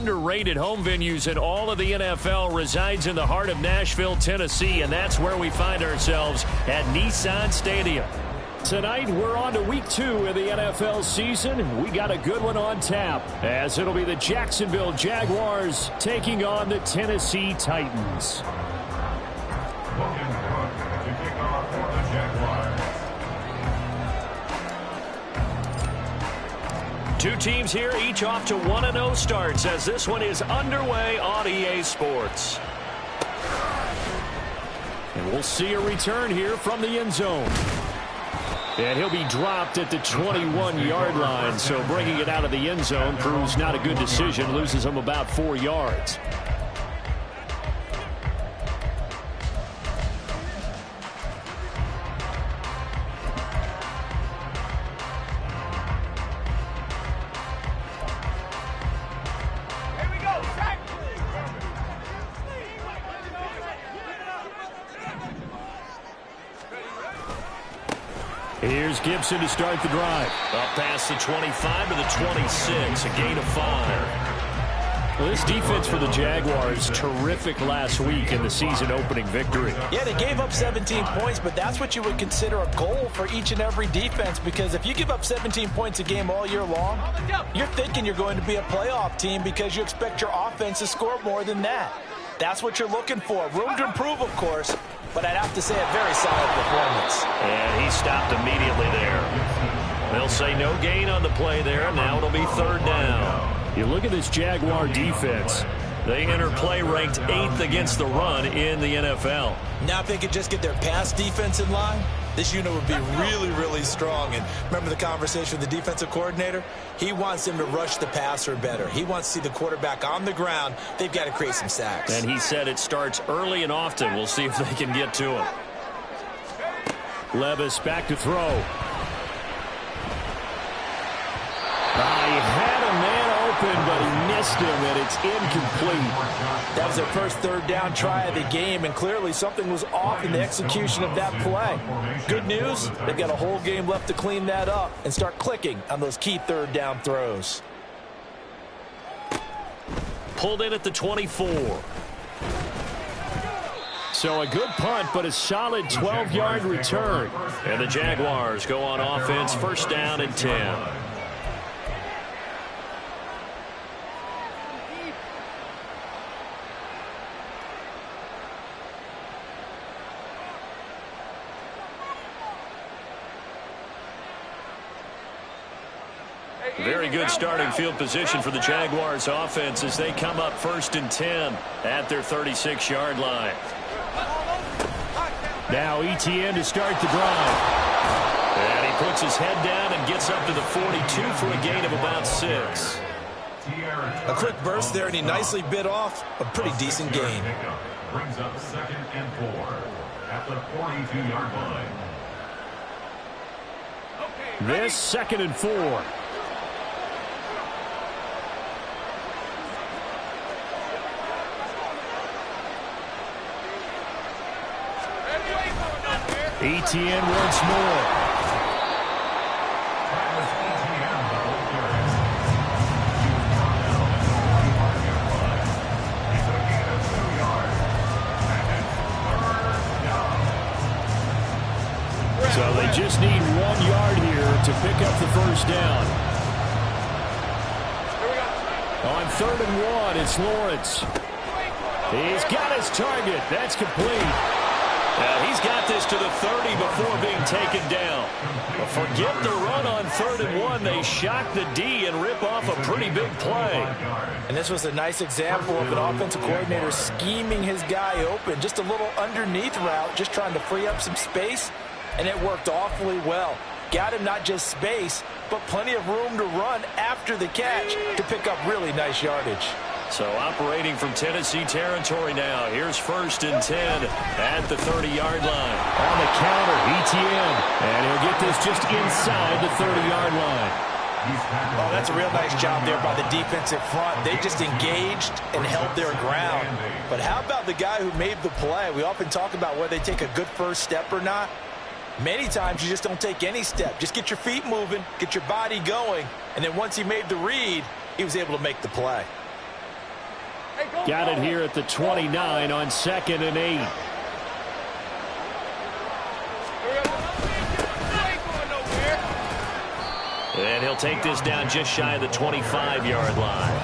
underrated home venues in all of the NFL resides in the heart of Nashville, Tennessee, and that's where we find ourselves at Nissan Stadium. Tonight, we're on to week 2 of the NFL season. We got a good one on tap, as it'll be the Jacksonville Jaguars taking on the Tennessee Titans. Two teams here, each off to 1-0 starts as this one is underway on EA Sports. And we'll see a return here from the end zone. And he'll be dropped at the 21-yard line, so bringing it out of the end zone proves not a good decision, loses him about 4 yards. Here's Gibson to start the drive. Up past the 25 to the 26, a gain of 5. Well, this defense for the Jaguars, terrific last week in the season-opening victory. Yeah, they gave up 17 points, but that's what you would consider a goal for each and every defense, because if you give up 17 points a game all year long, you're thinking you're going to be a playoff team because you expect your offense to score more than that. That's what you're looking for. Room to improve, of course, but I'd have to say a very solid performance. And he stopped immediately there. They'll say no gain on the play there. Now it'll be 3rd down. You look at this Jaguar defense. They enter play ranked 8th against the run in the NFL. Now if they could just get their pass defense in line, this unit would be really, really strong. And remember the conversation with the defensive coordinator? He wants them to rush the passer better. He wants to see the quarterback on the ground. They've got to create some sacks. And he said it starts early and often. We'll see if they can get to him. Levis back to throw. He had a man open, but he missed him, and it's incomplete. That was their first 3rd down try of the game, and clearly something was off in the execution of that play. Good news, they've got a whole game left to clean that up and start clicking on those key 3rd down throws. Pulled in at the 24. So a good punt, but a solid 12-yard return. And the Jaguars go on offense, 1st down and 10. Very good starting field position for the Jaguars offense as they come up 1st and 10 at their 36-yard line. Now ETN to start the drive. And he puts his head down and gets up to the 42 for a gain of about 6. A quick burst there, and he nicely bit off a pretty decent gain. Brings up 2nd and 4 at the 42-yard line. This 2nd and 4. ETN once more. So they just need 1 yard here to pick up the 1st down. On 3rd and 1, it's Lawrence. He's got his target. That's complete. He's got this to the 30 before being taken down. But forget the run on 3rd and 1. They shock the D and rip off a pretty big play. And this was a nice example of an offensive coordinator scheming his guy open. Just a little underneath route, just trying to free up some space, and it worked awfully well. Got him not just space, but plenty of room to run after the catch to pick up really nice yardage. So operating from Tennessee territory now. Here's 1st and 10 at the 30-yard line. On the counter, ETN. And he'll get this just inside the 30-yard line. Oh, that's a real nice job there by the defensive front. They just engaged and held their ground. But how about the guy who made the play? We often talk about whether they take a good first step or not. Many times you just don't take any step. Just get your feet moving, get your body going, and then once he made the read, he was able to make the play. Got it here at the 29 on 2nd and 8. And he'll take this down just shy of the 25-yard line.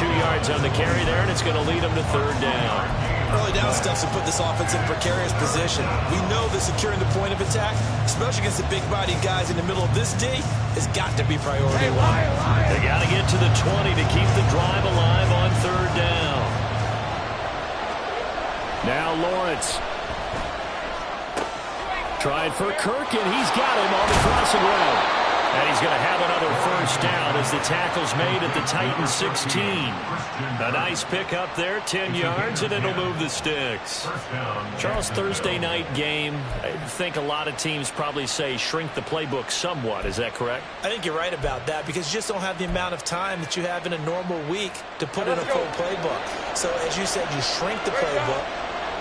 2 yards on the carry there, and it's going to lead him to 3rd down. Early down steps will put this offense in a precarious position. We know that securing the point of attack, especially against the big-bodied guys in the middle of this D, has got to be priority one. They got to get to the 20 to keep the drive alive on 3rd down. Now Lawrence. Tried for Kirk, and he's got him on the crossing route. And he's going to have another 1st down as the tackle's made at the Titans 16. A nice pickup there, 10 yards, and it'll move the sticks. Charles, Thursday night game, I think a lot of teams probably say shrink the playbook somewhat. Is that correct? I think you're right about that because you just don't have the amount of time that you have in a normal week to put in a full playbook. So as you said, you shrink the playbook.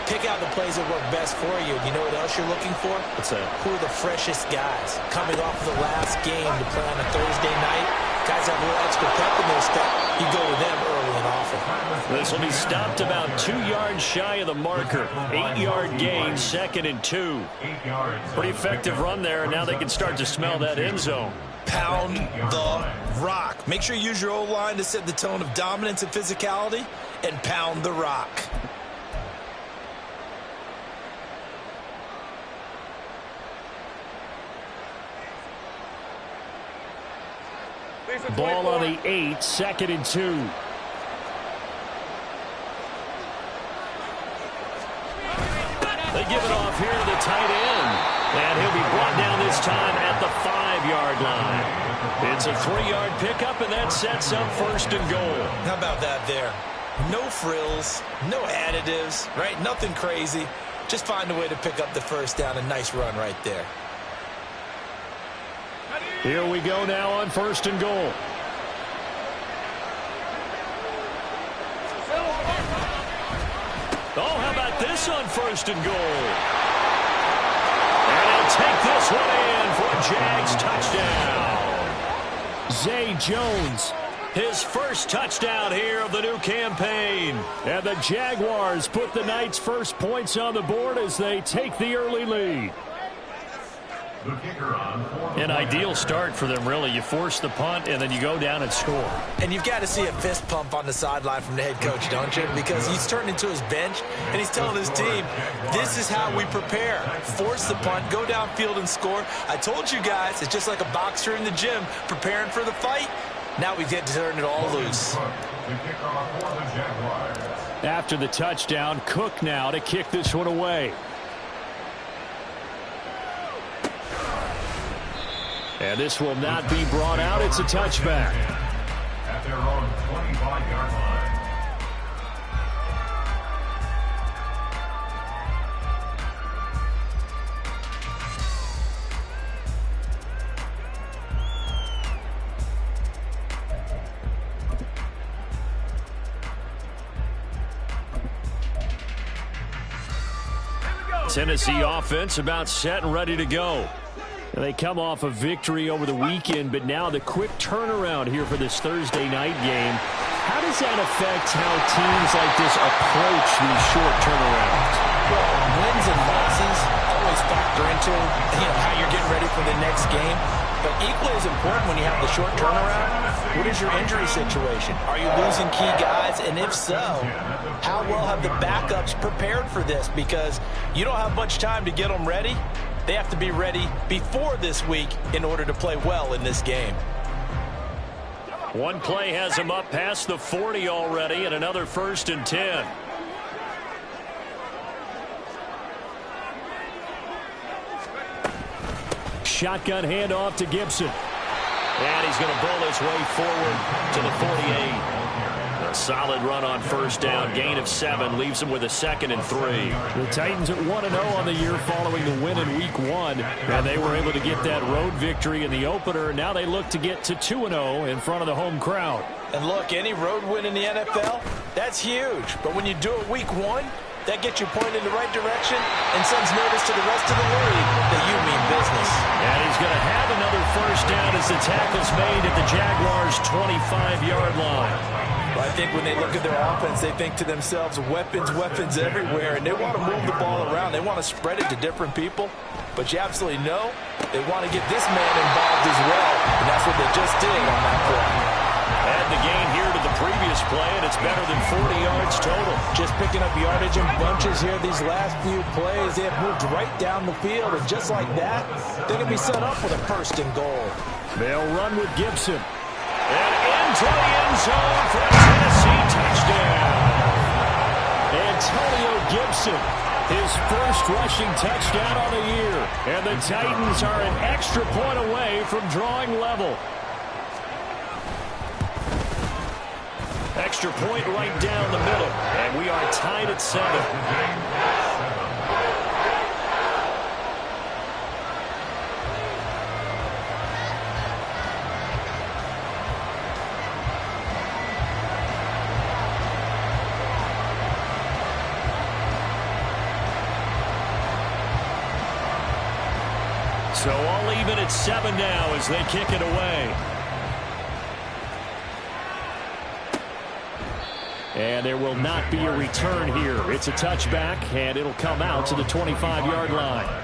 Pick out the plays that work best for you. You know what else you're looking for? What's that? Who are the freshest guys coming off the last game to play on a Thursday night? Guys have a little extra pep in their step. You go to them early and often. This will be stopped about 2 yards shy of the marker. 8-yard gain, 2nd and 2. Pretty effective run there, and now they can start to smell that end zone. Pound the rock. Make sure you use your O-line to set the tone of dominance and physicality, and pound the rock. Ball on the 8, 2nd and 2. They give it off here to the tight end. And he'll be brought down this time at the 5-yard line. It's a 3-yard pickup, and that sets up 1st and goal. How about that there? No frills, no additives, right? Nothing crazy. Just find a way to pick up the 1st down. A nice run right there. Here we go now on 1st and goal. Oh, how about this on 1st and goal? And he'll take this one in for a Jags touchdown. Zay Jones, his 1st touchdown here of the new campaign. And the Jaguars put the Knights' first points on the board as they take the early lead. An ideal start for them, really. You force the punt, and then you go down and score. And you've got to see a fist pump on the sideline from the head coach, don't you? Because he's turned into his bench, and he's telling his team, this is how we prepare. Force the punt, go downfield and score. I told you guys, it's just like a boxer in the gym preparing for the fight. Now we get to turn it all loose. After the touchdown, Cook now to kick this one away. And this will not be brought out. It's a touchback. At their own 25-yard line. Tennessee offense about set and ready to go. They come off a victory over the weekend, but now the quick turnaround here for this Thursday night game. How does that affect how teams like this approach these short turnarounds? Well, wins and losses always factor into how you're getting ready for the next game. But equally as important when you have the short turnaround, what is your injury situation? Are you losing key guys? And if so, how well have the backups prepared for this? Because you don't have much time to get them ready. They have to be ready before this week in order to play well in this game. One play has him up past the 40 already, and another 1st and 10. Shotgun handoff to Gibson. And he's going to bowl his way forward to the 48. A solid run on 1st down. Gain of 7 leaves him with a 2nd and 3. The Titans at 1-0 on the year following the win in Week 1. And they were able to get that road victory in the opener. Now they look to get to 2-0 in front of the home crowd. And look, any road win in the NFL, that's huge. But when you do it Week 1, that gets you pointed in the right direction and sends notice to the rest of the league that you mean business. And he's going to have another 1st down as the tackle's made at the Jaguars' 25-yard line. Well, I think when they look at their offense, they think to themselves, weapons, weapons everywhere, and they want to move the ball around. They want to spread it to different people, but you absolutely know they want to get this man involved as well, and that's what they just did on that play. Add the gain here to the previous play, and it's better than 40 yards total. Just picking up yardage in bunches here these last few plays. They have moved right down the field, and just like that, they can be set up with a first and goal. They'll run with Gibson. And into the end zone for a Tennessee touchdown. Antonio Gibson, his first rushing touchdown on the year. And the Titans are an extra point away from drawing level. Extra point right down the middle. And we are tied at 7. So all even at 7 now as they kick it away. And there will not be a return here. It's a touchback, and it'll come out to the 25-yard line.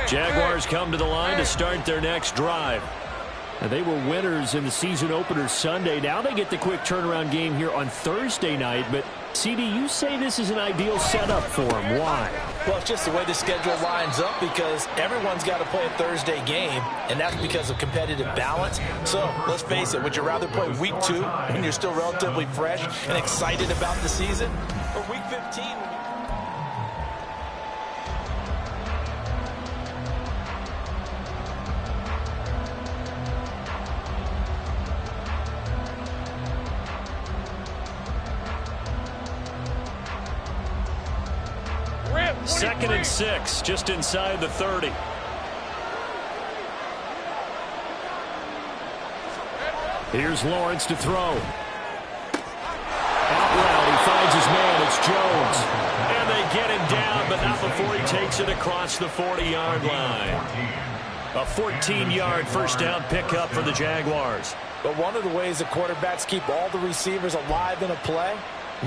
Jaguars come to the line to start their next drive. Now, they were winners in the season opener Sunday. Now they get the quick turnaround game here on Thursday night. But, CD, you say this is an ideal setup for them. Why? Well, it's just the way the schedule lines up because everyone's got to play a Thursday game, and that's because of competitive balance. So, let's face it, would you rather play Week 2 when you're still relatively fresh and excited about the season? Or Week 15 when you... Second and 6, just inside the 30. Here's Lawrence to throw. Out route, he finds his man. It's Jones. And they get him down, but not before he takes it across the 40-yard line. A 14-yard first down pickup for the Jaguars. But one of the ways the quarterbacks keep all the receivers alive in a play,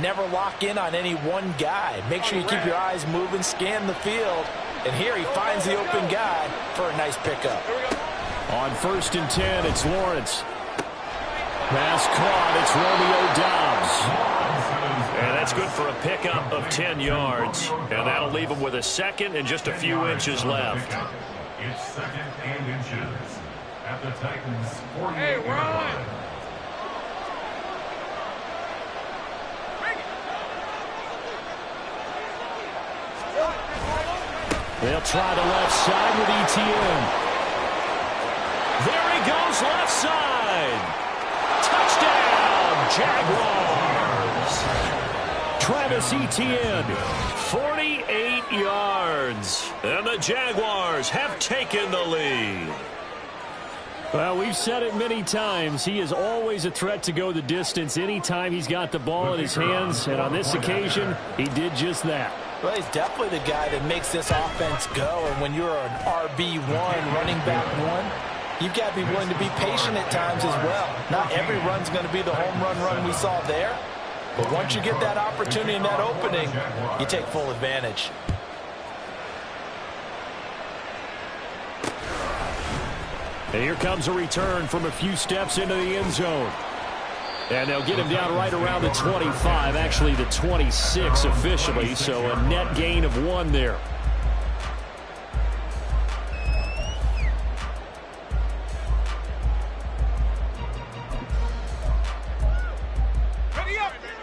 never lock in on any one guy. Make sure you keep your eyes moving, scan the field. And here he finds the open guy for a nice pickup. On 1st and 10, it's Lawrence. Pass caught, it's Romeo Doubs. And that's good for a pickup of 10 yards. And that'll leave him with a second and just a few inches left. It's second and inches at the Titans 48-yard line. They'll try the left side with Etienne. There he goes, left side. Touchdown, Jaguars. Travis Etienne, 48 yards. And the Jaguars have taken the lead. Well, we've said it many times. He is always a threat to go the distance anytime he's got the ball in his hands. And on this occasion, he did just that. Well, he's definitely the guy that makes this offense go. And when you're an RB1, running back 1, you've got to be willing to be patient at times as well. Not every run's going to be the home run we saw there. But once you get that opportunity and that opening, you take full advantage. And here comes a return from a few steps into the end zone. And they'll get him down right around the 25, actually the 26 officially, so a net gain of 1 there.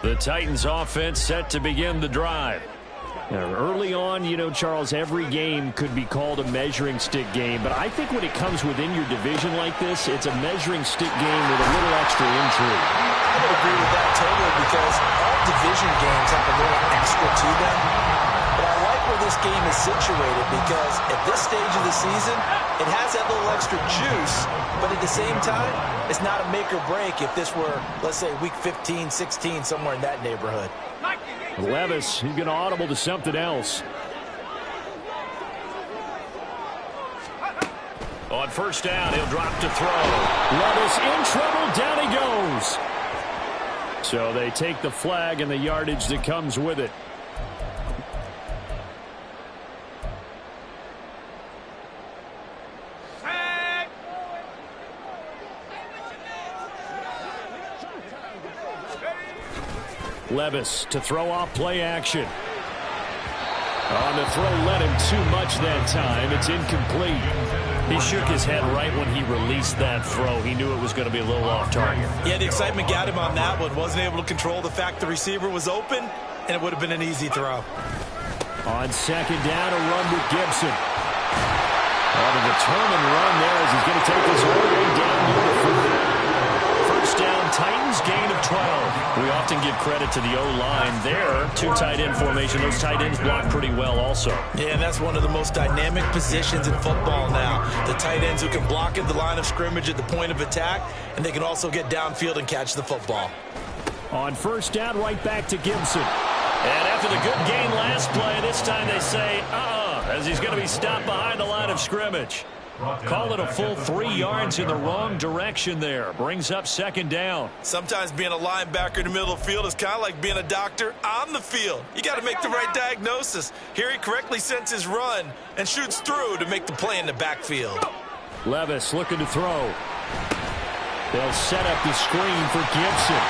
The Titans offense set to begin the drive. Now, early on, you know, Charles, every game could be called a measuring stick game, but I think when it comes within your division like this, it's a measuring stick game with a little extra intrigue. I would agree with that totally because all division games have a little extra to them. But I like what this game is situated, because at this stage of the season, it has that little extra juice, but at the same time, it's not a make or break if this were, let's say, week 15, 16, somewhere in that neighborhood. Levis, he's going to audible to something else. On first down, he'll drop to throw. Levis in trouble, down he goes. So they take the flag and the yardage that comes with it. Levis to throw off play action. On the throw, led him too much that time. It's incomplete. He shook his head right when he released that throw. He knew it was going to be a little off target. Yeah, the excitement got him on that one. Wasn't able to control the fact the receiver was open, and it would have been an easy throw. On second down, a run with Gibson. On a determined run there as he's going to take this all the way down near the 40. First down, Titans, gain of 12. We often give credit to the O-line there. Two tight end formation. Those tight ends block pretty well also. Yeah, and that's one of the most dynamic positions in football now. The tight ends who can block at the line of scrimmage at the point of attack, and they can also get downfield and catch the football. On first down, right back to Gibson. And after the good gain last play, this time they say, as he's going to be stopped behind the line of scrimmage. Call it a full 3 yards in the wrong direction there. Brings up second down. Sometimes being a linebacker in the middle of the field is kind of like being a doctor on the field. You got to make the right diagnosis. Here he correctly sends his run and shoots through to make the play in the backfield. Levis looking to throw. They'll set up the screen for Gibson.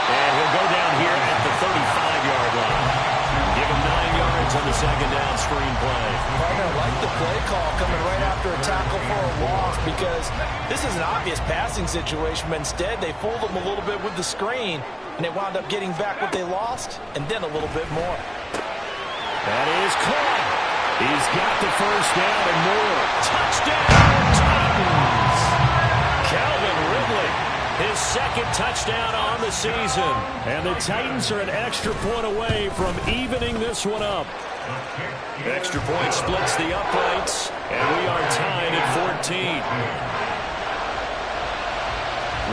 And he'll go down here at the 35-yard line. Give him 9 yards on the second down screen play. Partner, I like the play call coming right after a tackle for a loss, because this is an obvious passing situation, but instead they fooled him a little bit with the screen, and they wound up getting back what they lost, and then a little bit more. That is caught. He's got the first down and more. Touchdown, Titans! Calvin Ridley. His second touchdown on the season. And the Titans are an extra point away from evening this one up. Extra point splits the uprights, and we are tied at 14.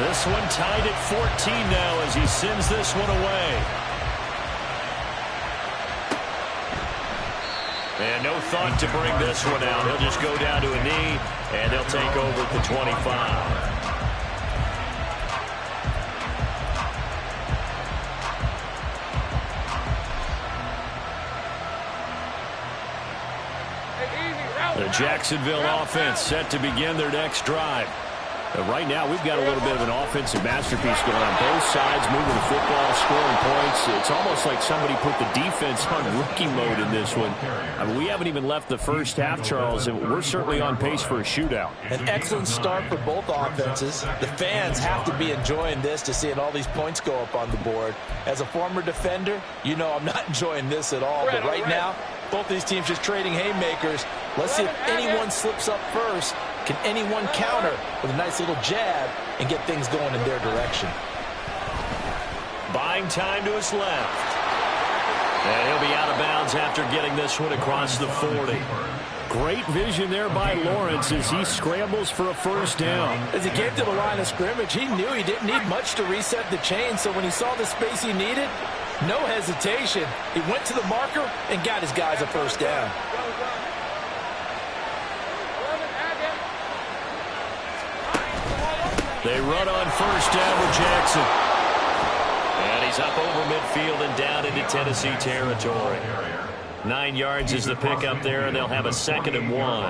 This one tied at 14 now as he sends this one away. And no thought to bring this one out. He'll just go down to a knee, and they'll take over at the 25. The Jacksonville offense set to begin their next drive. Right now, we've got a little bit of an offensive masterpiece going on. Both sides moving the football, scoring points. It's almost like somebody put the defense on rookie mode in this one. I mean, we haven't even left the first half, Charles, and we're certainly on pace for a shootout. An excellent start for both offenses. The fans have to be enjoying this to seeing all these points go up on the board. As a former defender, you know I'm not enjoying this at all. But right now, both these teams just trading haymakers. Let's see if anyone slips up first. Can anyone counter with a nice little jab and get things going in their direction? Buying time to his left. And he'll be out of bounds after getting this one across the 40. Great vision there by Lawrence as he scrambles for a first down. As he came to the line of scrimmage, he knew he didn't need much to reset the chain, so when he saw the space he needed, no hesitation. He went to the marker and got his guys a first down. They run on first down with Jackson. And he's up over midfield and down into Tennessee territory. 9 yards is the pickup there, and they'll have a 2nd and 1.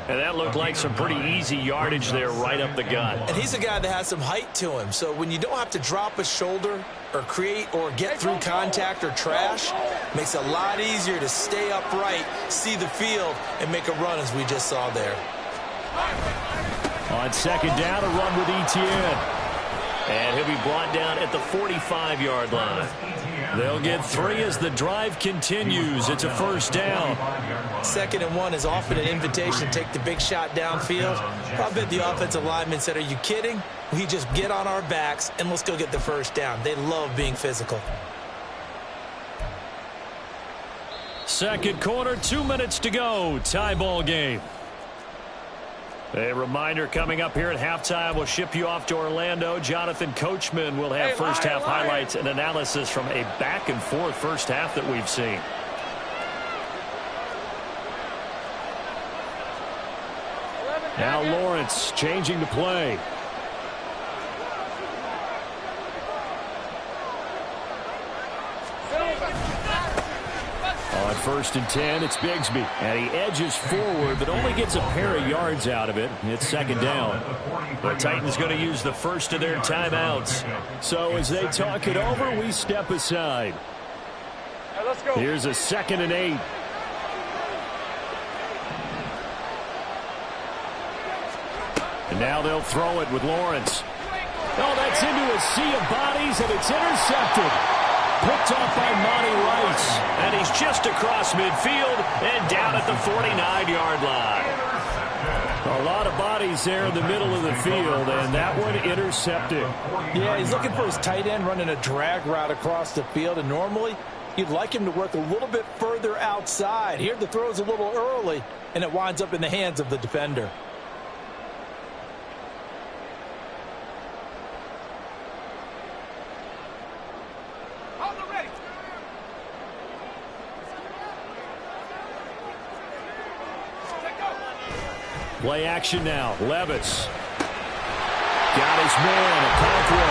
And that looked like some pretty easy yardage there right up the gut. And he's a guy that has some height to him, so when you don't have to drop a shoulder or create or get through contact or trash, makes it a lot easier to stay upright, see the field, and make a run as we just saw there. On second down, a run with Etienne. And he'll be brought down at the 45-yard line. They'll get 3 as the drive continues. It's a first down. 2nd and 1 is often an invitation to take the big shot downfield. I bet the offensive lineman said, are you kidding? We just get on our backs and let's go get the first down. They love being physical. Second quarter, 2 minutes to go. Tie ball game. A reminder coming up here at halftime. We'll ship you off to Orlando. Jonathan Coachman will have first half highlights and analysis from a back and forth first half that we've seen. Now Lawrence changing the play. On 1st and 10, it's Bigsby. And he edges forward, but only gets a pair of yards out of it. It's second down. The Titans going to use the first of their timeouts. So as they talk it over, we step aside. Let's go. Here's a 2nd and 8. And now they'll throw it with Lawrence. Oh, that's into a sea of bodies, and it's intercepted. Picked off by Monty Rice. And he's just across midfield and down at the 49-yard line. A lot of bodies there in the middle of the field, and that one intercepted. Yeah, he's looking for his tight end running a drag route across the field, and normally you'd like him to work a little bit further outside. Here the throw's a little early, and it winds up in the hands of the defender. Play action now. Levis. Got his man, Okonkwo.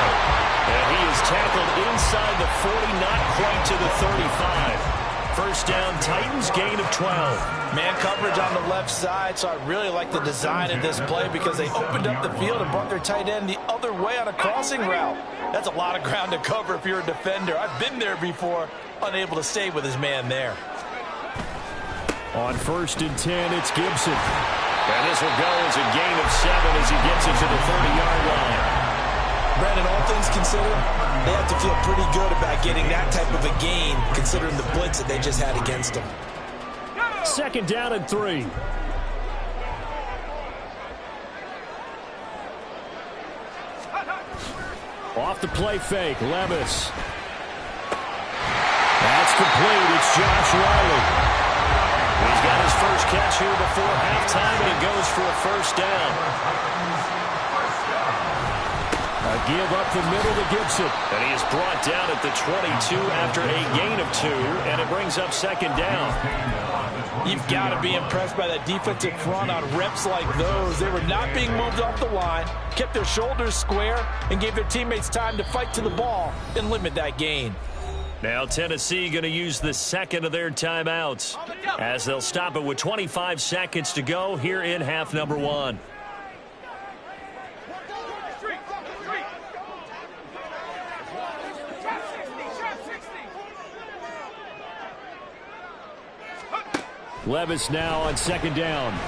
And he is tackled inside the 40, not quite to the 35. First down, Titans, gain of 12. Man coverage on the left side, so I really like the design of this play because they opened up the field and brought their tight end the other way on a crossing route. That's a lot of ground to cover if you're a defender. I've been there before, unable to stay with his man there. On 1st and 10, it's Gibson. And this will go as a gain of 7 as he gets it to the 30-yard line. Brandon, all things considered, they have to feel pretty good about getting that type of a gain, considering the blitz that they just had against them. 2nd down and 3. Off the play fake, Levis. That's complete. It's Josh Riley. He's got his first catch here before halftime, and he goes for a first down. A give up the middle to Gibson. And he is brought down at the 22 after a gain of 2, and it brings up 2nd down. You've got to be impressed by that defensive front on reps like those. They were not being moved off the line, kept their shoulders square, and gave their teammates time to fight to the ball and limit that gain. Now Tennessee going to use the 2nd of their timeouts as they'll stop it with 25 seconds to go here in half number 1. Levis now on 2nd down.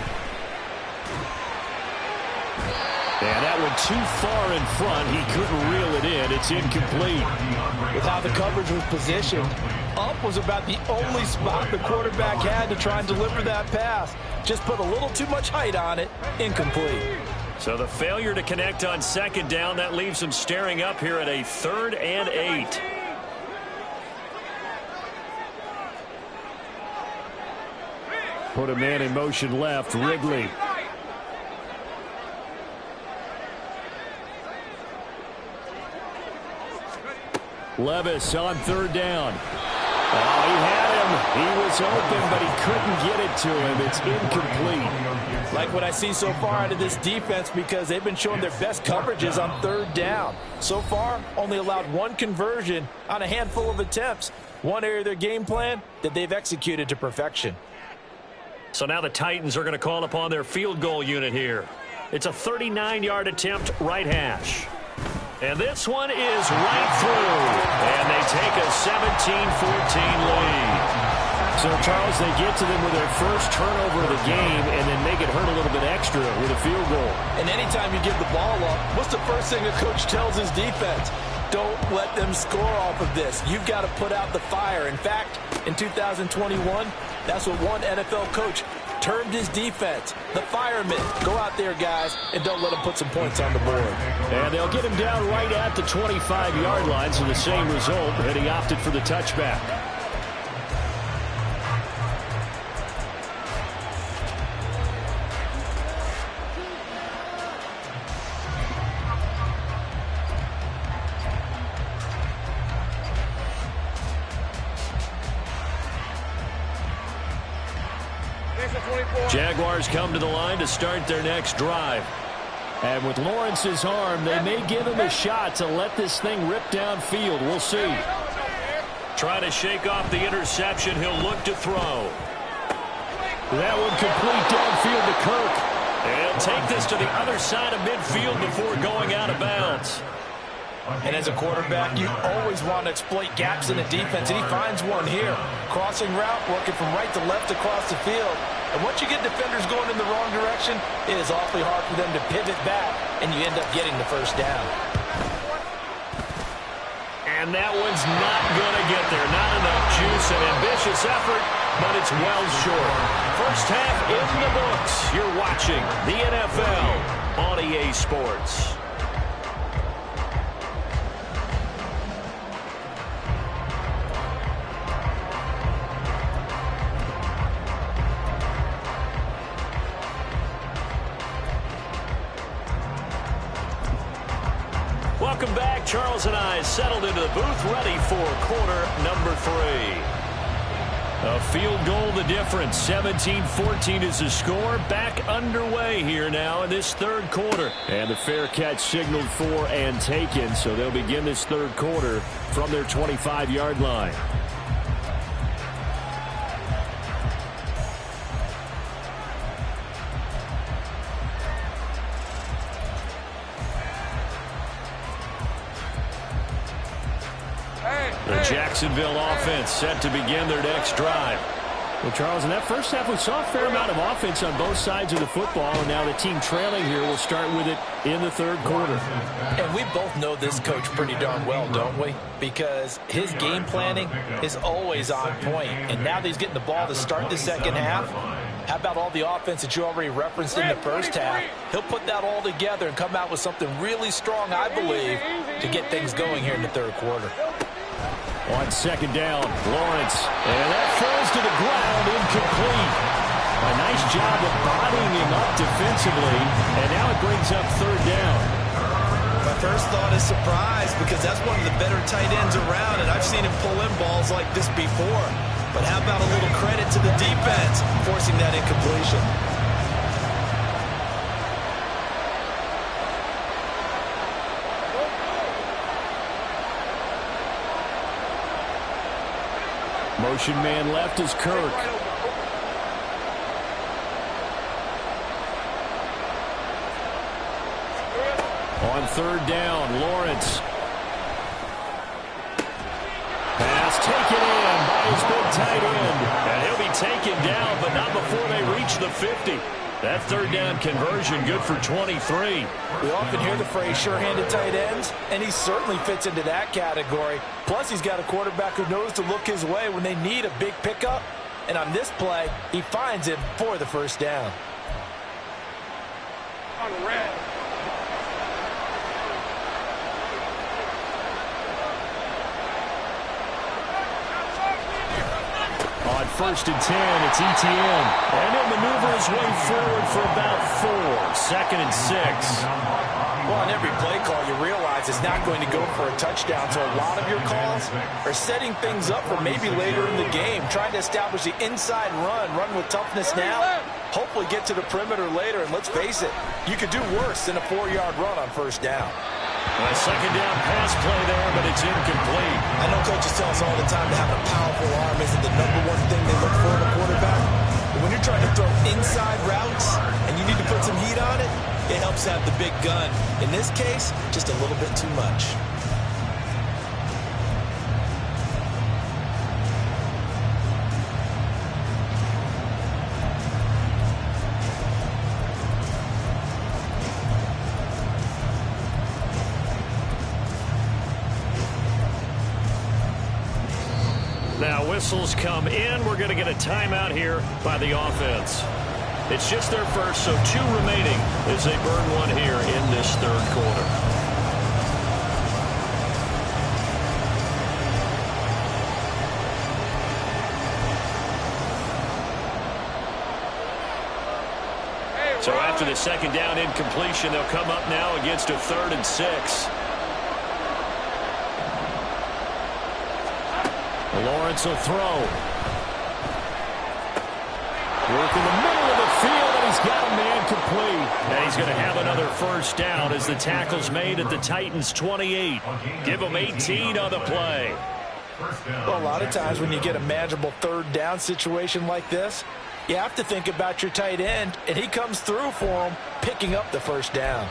And that one too far in front. He couldn't reel it in. It's incomplete. With how the coverage was positioned, up was about the only spot the quarterback had to try and deliver that pass. Just put a little too much height on it. Incomplete. So the failure to connect on 2nd down, that leaves him staring up here at a 3rd and 8. Put a man in motion left, Ridley. Levis on 3rd down. Oh, he had him. He was open, but he couldn't get it to him. It's incomplete. Like what I see so far out of this defense because they've been showing their best coverages on 3rd down. So far, only allowed 1 conversion on a handful of attempts. One area of their game plan that they've executed to perfection. So now the Titans are going to call upon their field goal unit here. It's a 39-yard attempt, right hash. And this one is right through. And they take a 17-14 lead. So, Charles, they get to them with their first turnover of the game and then make it hurt a little bit extra with a field goal. And anytime you give the ball up, what's the first thing a coach tells his defense? Don't let them score off of this. You've got to put out the fire. In fact, in 2021, that's what one NFL coach termed his defense, the firemen. Go out there, guys, and don't let them put some points on the board. And they'll get him down right at the 25-yard line, so the same result, and he opted for the touchback. Jaguars come to the line to start their next drive. And with Lawrence's arm, they may give him a shot to let this thing rip downfield. We'll see. Trying to shake off the interception. He'll look to throw. That one complete downfield to Kirk. And he'll take this to the other side of midfield before going out of bounds. And as a quarterback, you always want to exploit gaps in the defense, and he finds one here. Crossing route, working from right to left across the field. And once you get defenders going in the wrong direction, it is awfully hard for them to pivot back, and you end up getting the first down. And that one's not going to get there. Not enough juice, an ambitious effort, but it's well short. First half in the books. You're watching the NFL on EA Sports. Welcome back. Charles and I settled into the booth, ready for quarter number 3. A field goal the difference. 17-14 is the score. Back underway here now in this third quarter. And the fair catch signaled for and taken, so they'll begin this third quarter from their 25-yard line. The Jacksonville offense set to begin their next drive. Well, Charles, in that first half, we saw a fair amount of offense on both sides of the football, and now the team trailing here will start with it in the third quarter. And we both know this coach pretty darn well, don't we? Because his game planning is always on point. And now that he's getting the ball to start the second half, how about all the offense that you already referenced in the first half? He'll put that all together and come out with something really strong, I believe, to get things going here in the third quarter. On second down, Lawrence. And that falls to the ground, incomplete. A nice job of bodying him up defensively, and now it brings up third down. My first thought is surprise, because that's one of the better tight ends around, and I've seen him pull in balls like this before. But how about a little credit to the defense forcing that incompletion? Motion man left is Kirk. On third down, Lawrence. Pass taken in by his big tight end. And he'll be taken down, but not before they reach the 50. That third down conversion good for 23. We often hear the phrase sure-handed tight ends, and he certainly fits into that category. Plus, he's got a quarterback who knows to look his way when they need a big pickup. And on this play, he finds it for the first down. On the red. On first and 10, it's ETN. And he'll maneuver his way forward for about 4. Second and 6. Well, on every play call, you realize it's not going to go for a touchdown. So a lot of your calls are setting things up for maybe later in the game, trying to establish the inside run with toughness now, hopefully get to the perimeter later. And let's face it, you could do worse than a 4-yard run on first down. A second down pass play there, but it's incomplete. I know coaches tell us all the time to have a powerful arm isn't the #1 thing they look for in a quarterback. But when you're trying to throw inside routes and you need to put some heat on it, it helps have the big gun. In this case, just a little bit too much. Now whistles come in. We're going to get a timeout here by the offense. It's just their first, so 2 remaining as they burn one here in this third quarter. So after the second down incompletion, they'll come up now against a 3rd and 6. Lawrence will throw. Work in the he's got a man complete. And he's going to have another first down as the tackle's made at the Titans' 28. Give him 18 on the play. Well, a lot of times when you get a manageable third down situation like this, you have to think about your tight end, and he comes through for him, picking up the first down.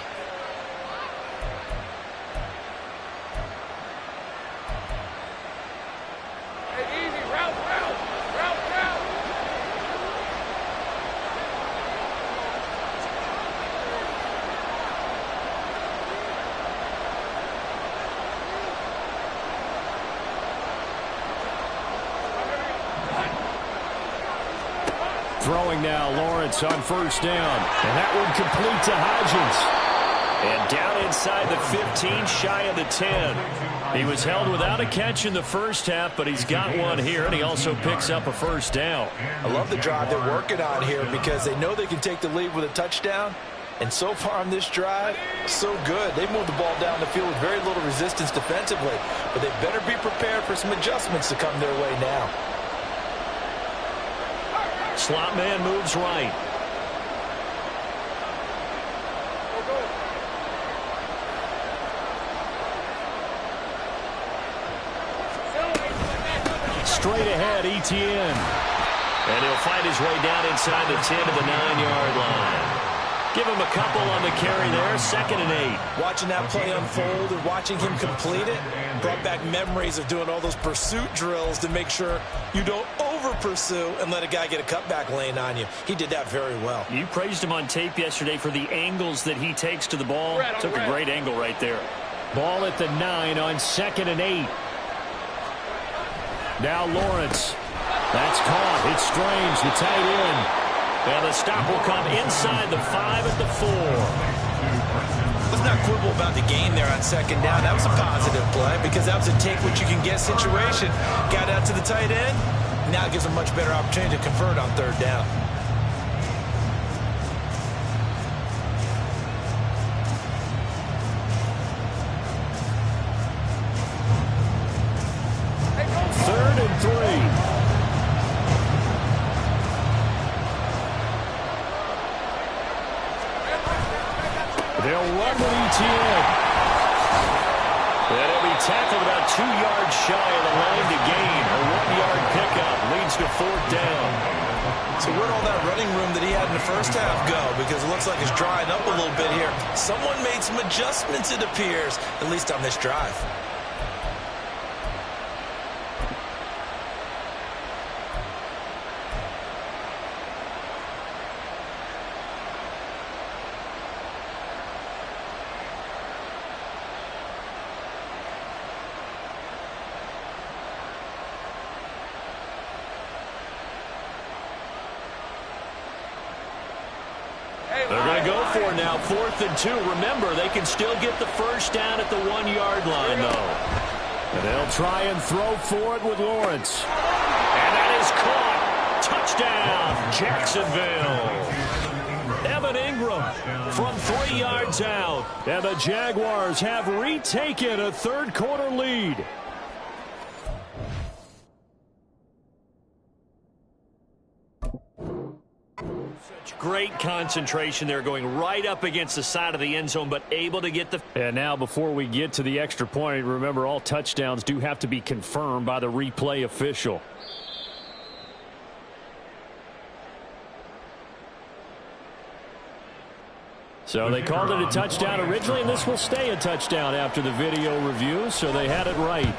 Throwing now, Lawrence on first down. And that one complete to Hodgins. And down inside the 15, shy of the 10. He was held without a catch in the first half, but he's got one here, and he also picks up a first down. I love the drive they're working on here because they know they can take the lead with a touchdown. And so far on this drive, so good. They moved the ball down the field with very little resistance defensively. But they better be prepared for some adjustments to come their way now. Slot man moves right. Straight ahead, Etienne. And he'll fight his way down inside the 10 to the 9-yard line. Give him a couple on the carry there, 2nd and 8. Watching that play unfold and watching him complete it brought back memories of doing all those pursuit drills to make sure you don't over-pursue and let a guy get a cutback lane on you. He did that very well. You praised him on tape yesterday for the angles that he takes to the ball. Took a great angle right there. Ball at the 9 on 2nd and 8. Now Lawrence. That's caught. It's Strange, the tight end. And the stop will come inside the 5 at the 4. Let's not quibble about the gain there on 2nd down. That was a positive play because that was a take-what-you-can-get situation. Got out to the tight end. Now it gives a much better opportunity to convert on 3rd down. Third and 3. They'll run with Etienne. And he'll be tackled about 2 yards shy of the line to gain. A 1-yard pickup leads to 4th down. So where'd all that running room that he had in the first half go? Because it looks like it's drying up a little bit here. Someone made some adjustments, it appears, at least on this drive. They're going to go for it now, 4th and 2. Remember, they can still get the first down at the 1-yard line, though. And they'll try and throw for it with Lawrence. And that is caught. Touchdown, Jacksonville. Evan Ingram from 3 yards out. And the Jaguars have retaken a third-quarter lead. Great concentration there, going right up against the side of the end zone, but able to get the... And now before we get to the extra point, remember all touchdowns do have to be confirmed by the replay official. So they called it a touchdown originally, and this will stay a touchdown after the video review, so they had it right.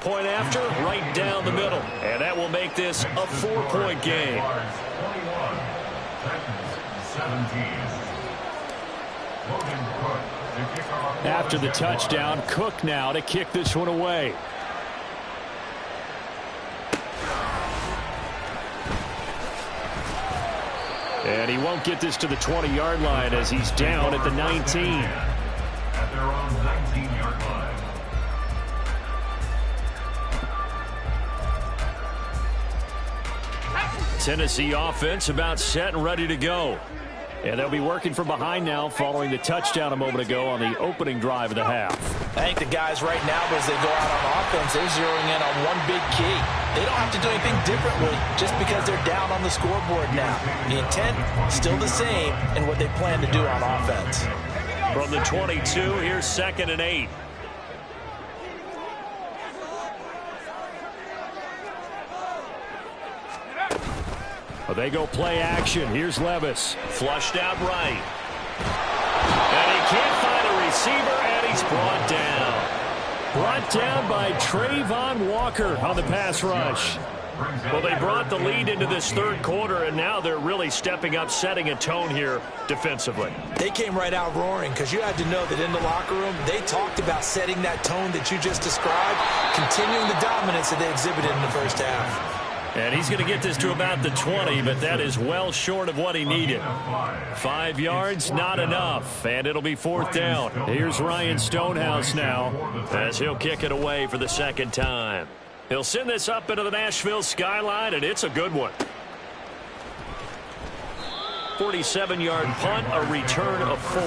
Point after, right down the middle. And that will make this a 4-point game. After the touchdown, Cook now to kick this one away. And he won't get this to the 20-yard line as he's down at the 19. At their own 19-yard line. Tennessee offense about set and ready to go. And they'll be working from behind now following the touchdown a moment ago on the opening drive of the half. I think the guys right now, as they go out on offense, they're zeroing in on one big key. They don't have to do anything differently just because they're down on the scoreboard now. The intent still the same in what they plan to do on offense. From the 22, here's 2nd and 8. Well, they go play action. Here's Levis. Flushed out right. And he can't find a receiver, and he's brought down. Brought down by Trayvon Walker on the pass rush. Well, they brought the lead into this third quarter, and now they're really stepping up, setting a tone here defensively. They came right out roaring because you had to know that in the locker room, they talked about setting that tone that you just described, continuing the dominance that they exhibited in the first half. And he's going to get this to about the 20, but that is well short of what he needed. 5 yards, not enough, and it'll be 4th down. Here's Ryan Stonehouse now as he'll kick it away for the second time. He'll send this up into the Nashville skyline, and it's a good one. 47-yard punt, a return of 4.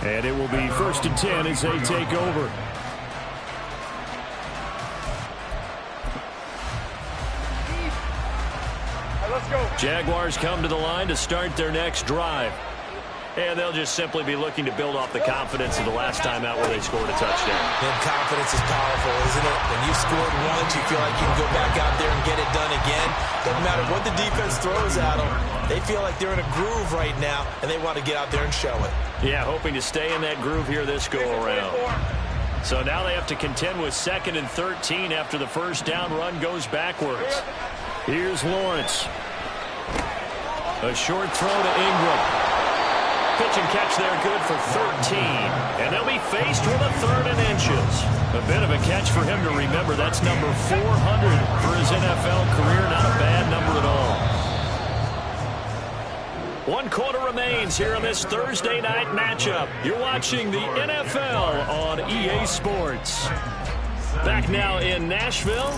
And it will be 1st and 10 as they take over. Let's go. Jaguars come to the line to start their next drive. And they'll just simply be looking to build off the confidence of the last time out where they scored a touchdown. And confidence is powerful, isn't it? When you scored once, you feel like you can go back out there and get it done again. Doesn't matter what the defense throws at them. They feel like they're in a groove right now, and they want to get out there and show it. Yeah, hoping to stay in that groove here this go-around. So now they have to contend with 2nd and 13 after the first down run goes backwards. Here's Lawrence. A short throw to Ingram. Pitch and catch there, good for 13. And they'll be faced with a 3rd and inches. A bit of a catch for him to remember. That's number 400 for his NFL career. Not a bad number at all. 1 quarter remains here in this Thursday night matchup. You're watching the NFL on EA Sports. Back now in Nashville.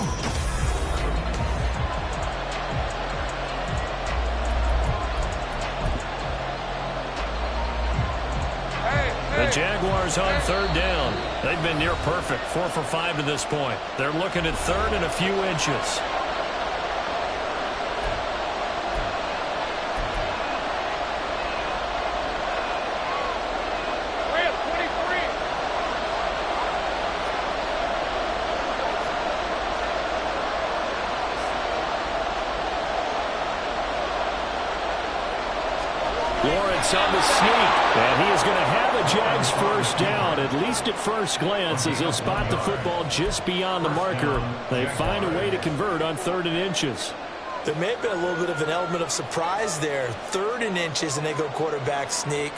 The Jaguars on 3rd down. They've been near perfect, 4 for 5 to this point. They're looking at 3rd and a few inches. Lawrence on the sneak, and he is going to have a Jags first down, at least at first glance, as he'll spot the football just beyond the marker. They find a way to convert on 3rd and inches. There may have been a little bit of an element of surprise there. 3rd and inches, and they go quarterback sneak.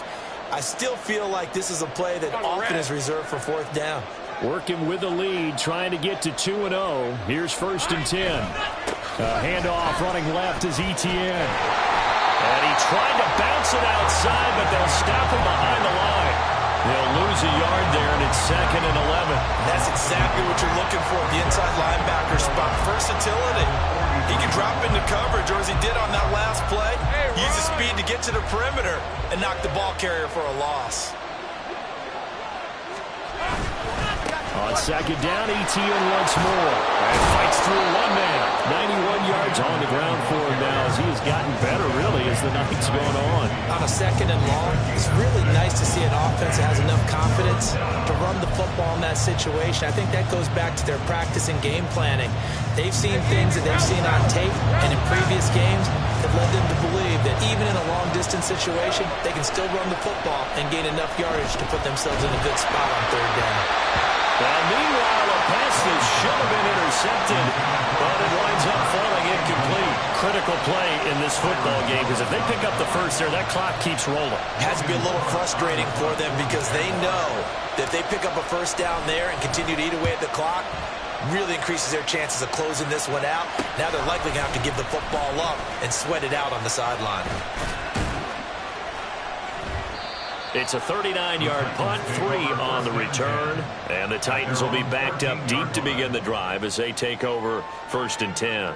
I still feel like this is a play that often is reserved for 4th down. Working with the lead, trying to get to 2-0. Here's 1st and 10. Handoff running left is Etienne. And he tried to bounce it outside, but they'll stop him behind the line. They'll lose a yard there, and it's 2nd and 11. That's exactly what you're looking for, the inside linebacker spot. Versatility. He can drop into coverage, or as he did on that last play, use his speed to get to the perimeter and knock the ball carrier for a loss. On 2nd down, Etienne once more. And fights through one man. 91 yards on the ground for him now as he has gotten better, really, as the night's gone on. On a 2nd and long, it's really nice to see an offense that has enough confidence to run the football in that situation. I think that goes back to their practice and game planning. They've seen things that they've seen on tape and in previous games that led them to believe that even in a long-distance situation, they can still run the football and gain enough yardage to put themselves in a good spot on 3rd down. Well, meanwhile, a pass that should have been intercepted, but it winds up falling incomplete. Critical play in this football game, because if they pick up the first there, that clock keeps rolling. Has to be a little frustrating for them because they know that if they pick up a first down there and continue to eat away at the clock, really increases their chances of closing this one out. Now they're likely going to have to give the football up and sweat it out on the sideline. It's a 39-yard punt, 3 on the return, and the Titans will be backed up deep to begin the drive as they take over 1st and 10.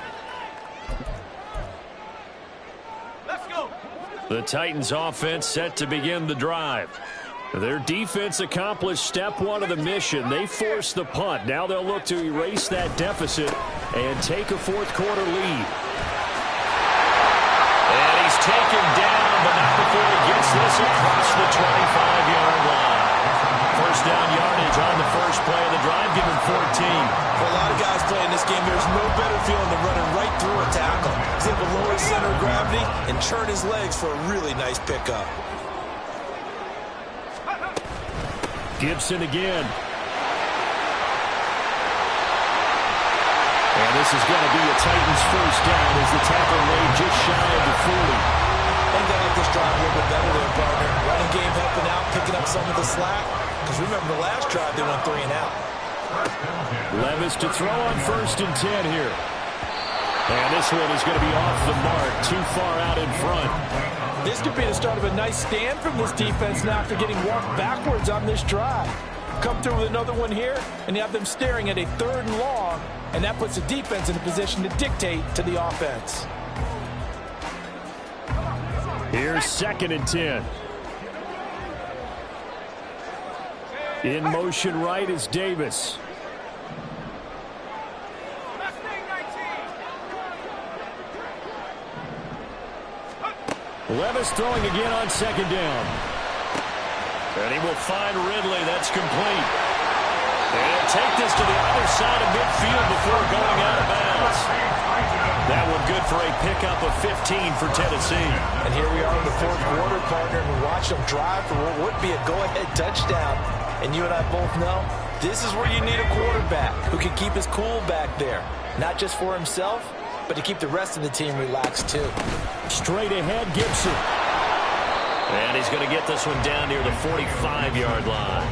Let's go. The Titans offense set to begin the drive. Their defense accomplished step one of the mission. They forced the punt. Now they'll look to erase that deficit and take a fourth quarter lead. And he's taken down, but not before he gets this across the 25-yard line. First down yardage on the first play of the drive, give him 14. For a lot of guys playing this game, there's no better feeling than running right through a tackle. He's able to lower his center of gravity and turn his legs for a really nice pickup. Gibson again. And this is going to be a Titans first down as the tackle made just shy of the 40. I think they like this drive a little bit better there, partner. Running game helping out, picking up some of the slack. Because remember the last drive, they went 3 and out. Levis to throw on 1st and 10 here. And this one is going to be off the mark, too far out in front. This could be the start of a nice stand from this defense now after getting walked backwards on this drive. Come through with another one here, and you have them staring at a 3rd and long, and that puts the defense in a position to dictate to the offense. Here's 2nd and 10. In motion right is Davis. Levis throwing again on 2nd down. And he will find Ridley. That's complete. And take this to the other side of midfield before going out of bounds. That one good for a pickup of 15 for Tennessee. And here we are in the 4th quarter, partner, and we watch them drive for what would be a go-ahead touchdown. And you and I both know this is where you need a quarterback who can keep his cool back there. Not just for himself, but to keep the rest of the team relaxed too. Straight ahead, Gibson. And he's going to get this one down near the 45-yard line.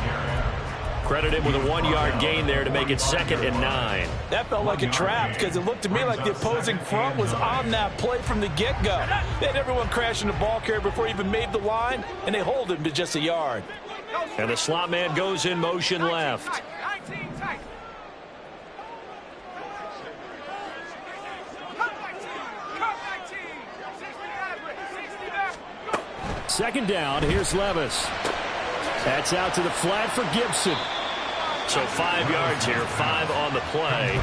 Credit him with a 1-yard gain there to make it 2nd and 9. That felt like a trap because it looked to me like the opposing front was on that play from the get-go. They had everyone crashing the ball carrier before he even made the line, and they hold him to just a yard. And the slot man goes in motion left. 2nd down, here's Levis. That's out to the flat for Gibson. So 5 yards here, 5 on the play.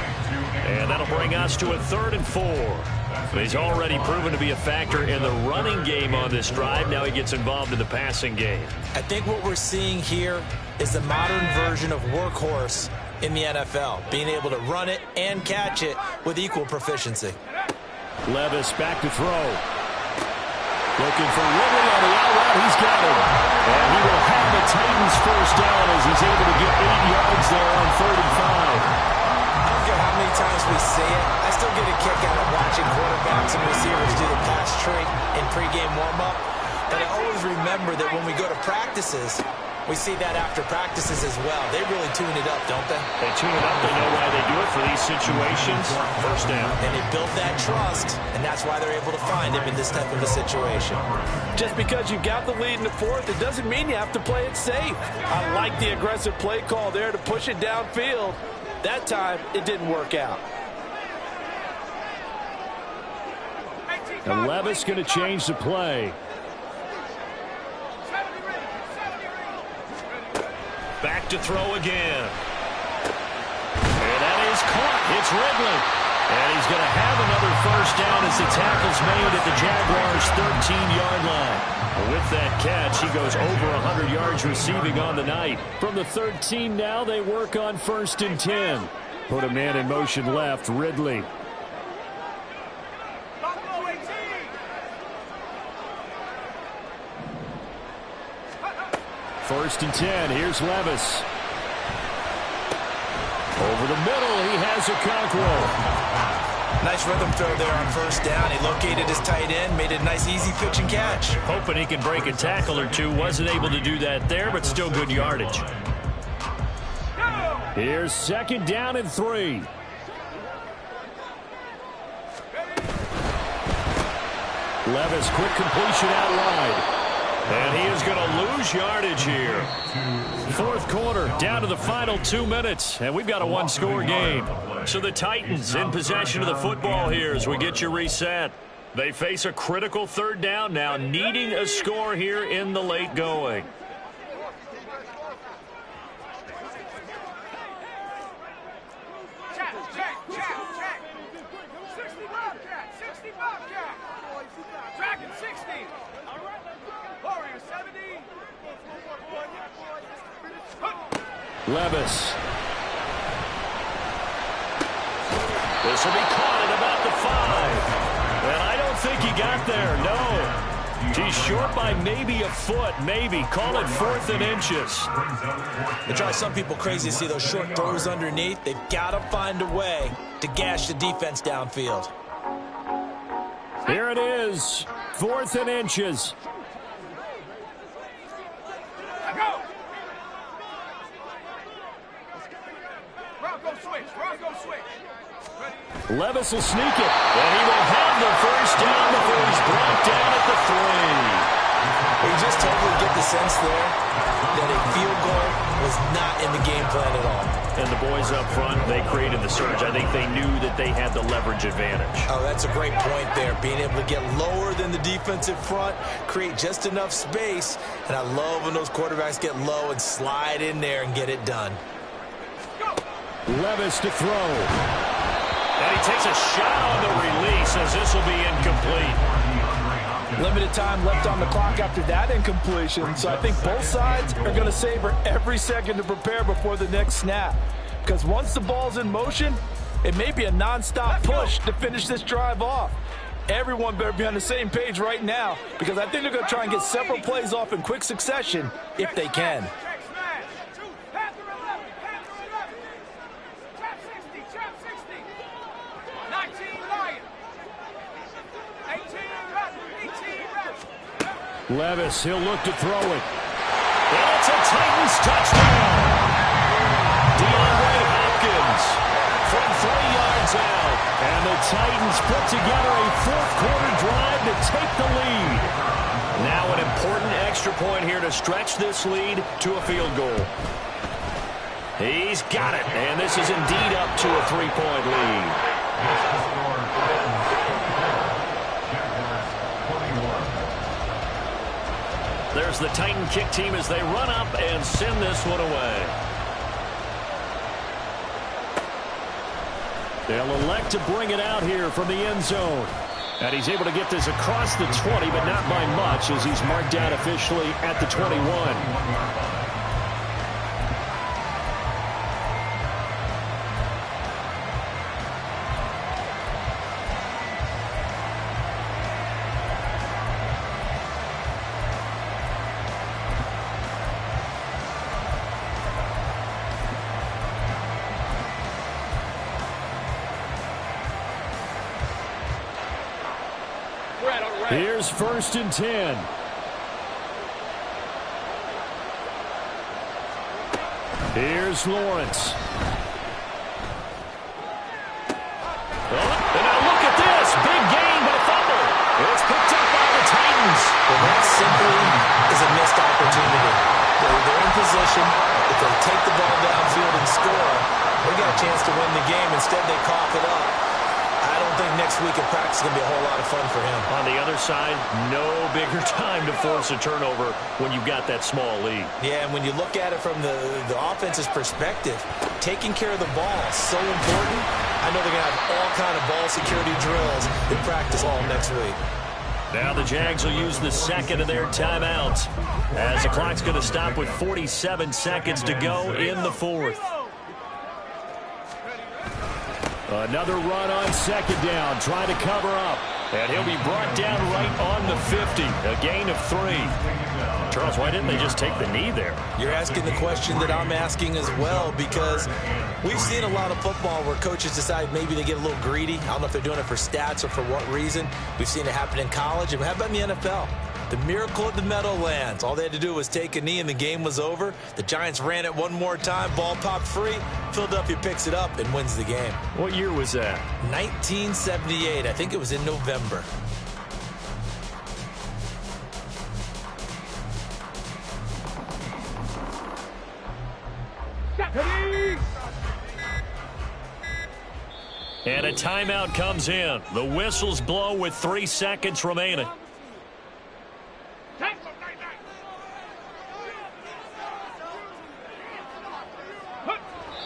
And that'll bring us to a 3rd and 4. He's already proven to be a factor in the running game on this drive. Now he gets involved in the passing game. I think what we're seeing here is the modern version of workhorse in the NFL, being able to run it and catch it with equal proficiency. Levis back to throw. Looking for Ridley on the out route. He's got him. And he will have the Titans first down as he's able to get 8 yards there on 3rd and 5. I don't care how many times we say it, I still get a kick out of watching quarterbacks and receivers do the pass tree in pregame warm-up. But I always remember that when we go to practices, we see that after practices as well. They really tune it up, don't they? They tune it up. They know why they do it for these situations. First down. And they built that trust, and that's why they're able to find him in this type of a situation. Just because you got the lead in the 4th, it doesn't mean you have to play it safe. I like the aggressive play call there to push it downfield. That time, it didn't work out. And Levis going to change the play. Back to throw again. And that is caught. It's Ridley. And he's going to have another first down as the tackle's made at the Jaguars' 13-yard line. With that catch, he goes over 100 yards receiving on the night. From the 13 now, they work on 1st and 10. Put a man in motion left, Ridley. First and 10. Here's Levis. Over the middle, he has a Cockrell. Nice rhythm throw there on 1st down. He located his tight end, made it a nice easy pitch and catch. Hoping he could break a tackle or two. Wasn't able to do that there, but still good yardage. Here's 2nd down and 3. Levis, quick completion out wide. And he is going to lose yardage here. 4th quarter, down to the final 2 minutes. And we've got a 1-score game. So the Titans in possession of the football here as we get you reset. They face a critical third down now, needing a score here in the late going. Levis. This will be caught at about the 5. And I don't think he got there, no. He's short by maybe a foot, maybe. Call it 4th and inches. It drives some people crazy to see those short throws underneath. They've got to find a way to gash the defense downfield. Here it is, 4th and inches. Levis will sneak it, and he will have the first down before he's brought down at the 3. You just totally get the sense there that a field goal was not in the game plan at all. And the boys up front, they created the surge. I think they knew that they had the leverage advantage. Oh, that's a great point there. Being able to get lower than the defensive front, create just enough space. And I love when those quarterbacks get low and slide in there and get it done. Levis to throw. And he takes a shot on the release as this will be incomplete. Limited time left on the clock after that incompletion. So I think both sides are going to savor every second to prepare before the next snap. Because once the ball's in motion, it may be a nonstop push to finish this drive off. Everyone better be on the same page right now, because I think they're going to try and get several plays off in quick succession if they can. Levis, he'll look to throw it. And it's a Titans touchdown. DeAndre Hopkins from 3 yards out. And the Titans put together a 4th-quarter drive to take the lead. Now an important extra point here to stretch this lead to a field goal. He's got it. And this is indeed up to a 3-point lead. There's the Titan kick team as they run up and send this one away. They'll elect to bring it out here from the end zone. And he's able to get this across the 20, but not by much, as he's marked down officially at the 21. Here's 1st and 10. Here's Lawrence. And now look at this. Big gain, but a fumble. It's picked up by the Titans. Well, that simply is a missed opportunity. They're in position. If they take the ball downfield and score, they got a chance to win the game. Instead, they cough it up. I don't think next week at practice is going to be a whole lot of fun for him. On the other side, no bigger time to force a turnover when you've got that small lead. Yeah, and when you look at it from the offense's perspective, taking care of the ball is so important. I know they're going to have all kind of ball security drills in practice all next week. Now the Jags will use the second of their timeouts as the clock's going to stop with 47 seconds to go in the 4th. Another run on 2nd down, trying to cover up. And he'll be brought down right on the 50, a gain of 3. Charles, why didn't they just take the knee there? You're asking the question that I'm asking as well, because we've seen a lot of football where coaches decide maybe they get a little greedy. I don't know if they're doing it for stats or for what reason. We've seen it happen in college. And how about in the NFL? The miracle of the Meadowlands. All they had to do was take a knee and the game was over. The Giants ran it one more time. Ball popped free. Philadelphia picks it up and wins the game. What year was that? 1978. I think it was in November. And a timeout comes in. The whistles blow with 3 seconds remaining.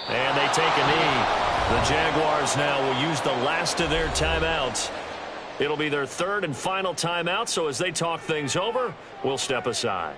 And they take a knee. The Jaguars now will use the last of their timeouts. It'll be their third and final timeout, so as they talk things over, we'll step aside.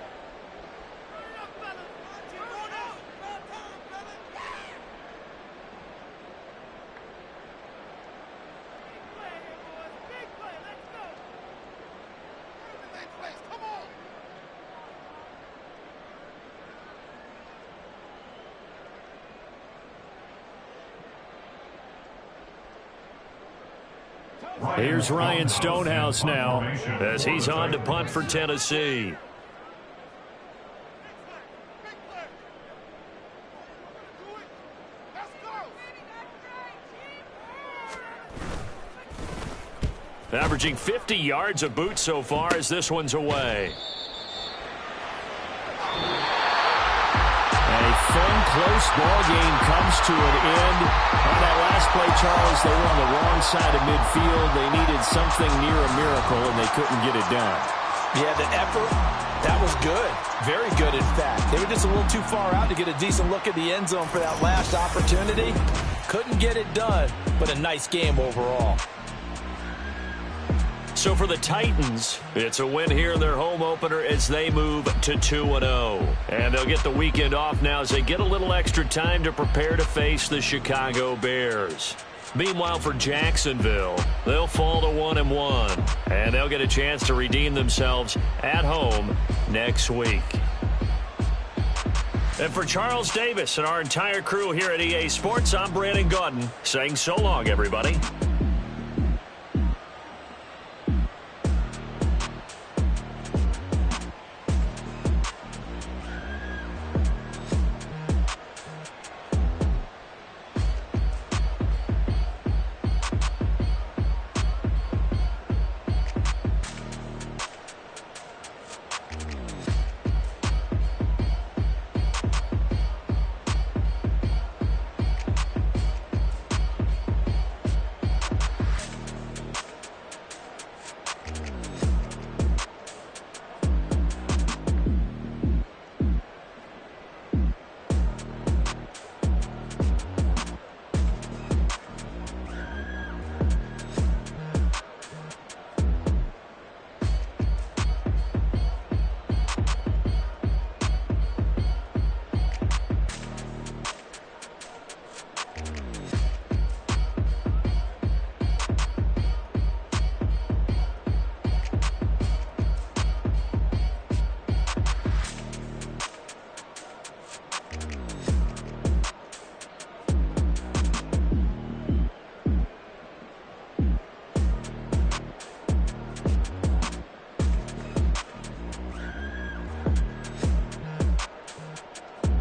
Here's Ryan Stonehouse now as he's on to punt for Tennessee. Averaging 50 yards a boot so far as this one's away. A fun, close ball game comes to an end. On that last play, Charles, they were on the wrong side of midfield. They needed something near a miracle, and they couldn't get it done. Yeah, the effort, that was good. Very good, in fact. They were just a little too far out to get a decent look at the end zone for that last opportunity. Couldn't get it done, but a nice game overall. So for the Titans, it's a win here in their home opener as they move to 2-0. And they'll get the weekend off now as they get a little extra time to prepare to face the Chicago Bears. Meanwhile, for Jacksonville, they'll fall to 1-1. And they'll get a chance to redeem themselves at home next week. And for Charles Davis and our entire crew here at EA Sports, I'm Brandon Gaudin saying so long, everybody.